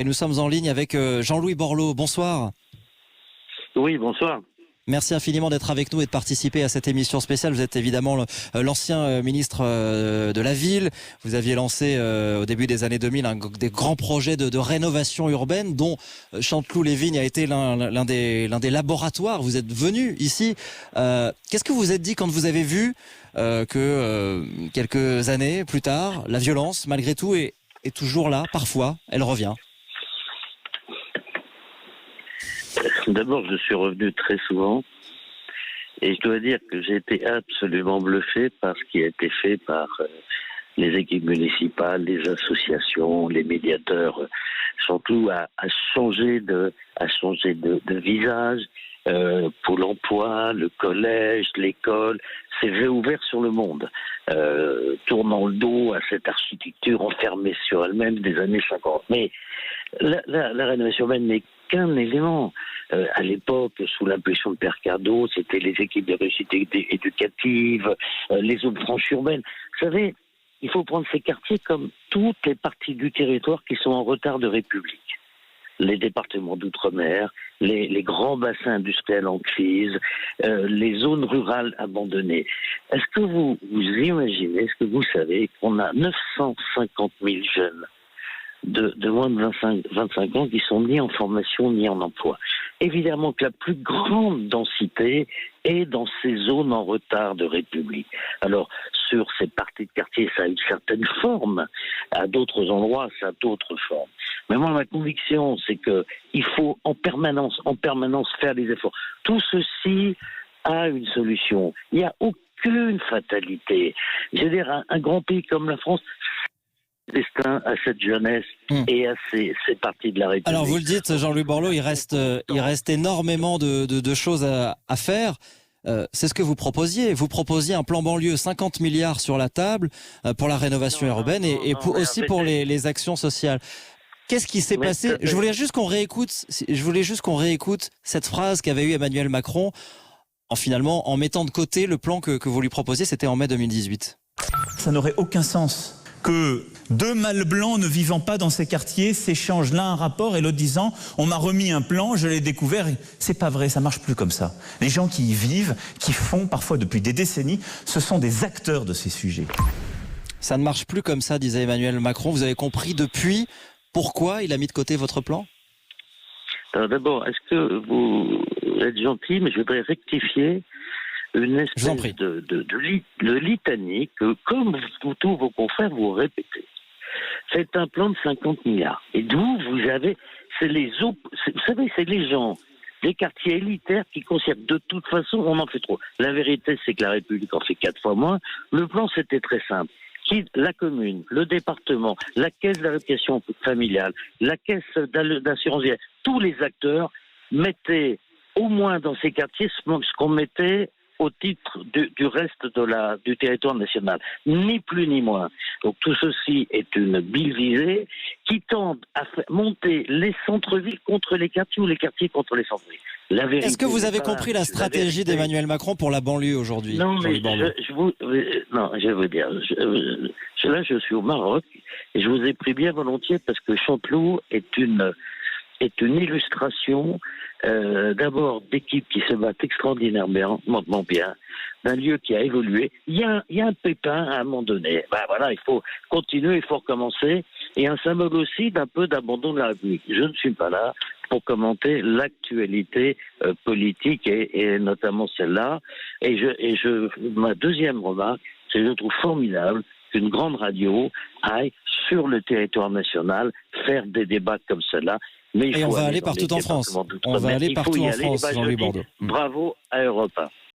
Et nous sommes en ligne avec Jean-Louis Borloo. Bonsoir. Oui, bonsoir. Merci infiniment d'être avec nous et de participer à cette émission spéciale. Vous êtes évidemment l'ancien ministre de la Ville. Vous aviez lancé au début des années 2000 des grands projets de rénovation urbaine dont Chanteloup-les-Vignes a été l'un des laboratoires. Vous êtes venu ici. Qu'est-ce que vous vous êtes dit quand vous avez vu que quelques années plus tard, la violence, malgré tout, est toujours là, parfois, elle revient? D'abord, je suis revenu très souvent et je dois dire que j'ai été absolument bluffé par ce qui a été fait par les équipes municipales, les associations, les médiateurs. Chanteloup a changé de visage. Pôle emploi, le collège, l'école, s'est réouvert sur le monde, tournant le dos à cette architecture enfermée sur elle-même des années 50. Mais la rénovation urbaine n'est qu'un élément. À l'époque, sous l'impulsion de Percardo, c'était les équipes de réussite éducative, les zones franches urbaines. Vous savez, il faut prendre ces quartiers comme toutes les parties du territoire qui sont en retard de république. Les départements d'outre-mer, les grands bassins industriels en crise, les zones rurales abandonnées. Est-ce que vous imaginez, est-ce que vous savez qu'on a 950 000 jeunes de moins de 25 ans qui sont ni en formation ni en emploi? Évidemment que la plus grande densité est dans ces zones en retard de république. Alors, sur ces parties de quartier, ça a une certaine forme. À d'autres endroits, ça a d'autres formes. Mais moi, ma conviction, c'est qu'il faut en permanence faire des efforts. Tout ceci a une solution. Il n'y a aucune fatalité. Je veux dire, un grand pays comme la France, destin à cette jeunesse et à ces parties de la République. Alors vous le dites, Jean-Louis Borloo, il reste énormément de choses à faire. C'est ce que vous proposiez. Vous proposiez un plan banlieue, 50 milliards sur la table pour la rénovation urbaine et aussi pour les actions sociales. Qu'est-ce qui s'est passé? Je voulais juste qu'on réécoute cette phrase qu'avait eue Emmanuel Macron en mettant de côté le plan que vous lui proposiez. C'était en mai 2018. Ça n'aurait aucun sens que deux mâles blancs ne vivant pas dans ces quartiers s'échangent l'un un rapport et l'autre disant « on m'a remis un plan, je l'ai découvert ». C'est pas vrai, ça marche plus comme ça. Les gens qui y vivent, qui font parfois depuis des décennies, ce sont des acteurs de ces sujets. Ça ne marche plus comme ça, disait Emmanuel Macron. Vous avez compris depuis pourquoi il a mis de côté votre plan? Alors d'abord, est-ce que vous êtes gentil, mais je voudrais rectifier une espèce de litanie que, comme tous vos confrères, vous répétez. C'est un plan de 50 milliards. Et d'où vous avez... vous savez, c'est les gens des quartiers élitaires qui considèrent de toute façon, on en fait trop. La vérité, c'est que la République en fait 4 fois moins. Le plan, c'était très simple. La commune, le département, la caisse d'allocation familiale, la caisse d'assurance vie, tous les acteurs mettaient au moins dans ces quartiers ce qu'on mettait au titre du reste du territoire national, ni plus ni moins. Donc tout ceci est une bille visée qui tente à faire monter les centres-villes contre les quartiers ou les quartiers contre les centres-villes. Est-ce que vous avez compris la stratégie d'Emmanuel Macron pour la banlieue aujourd'hui? Non, mais je vais vous dire. Là, je suis au Maroc et je vous ai pris bien volontiers parce que Chanteloup est une illustration d'abord d'équipes qui se battent extraordinairement bien, d'un lieu qui a évolué. Il y a un pépin à un moment donné. Ben voilà, il faut continuer, il faut recommencer. Et un symbole aussi d'un peu d'abandon de la République. Je ne suis pas là pour commenter l'actualité politique et notamment celle-là. Ma deuxième remarque, c'est que je trouve formidable qu'une grande radio aille sur le territoire national faire des débats comme cela. Et on va aller partout en France. On va aller partout en France, Jean-Louis Borloo. Bravo à Europe 1.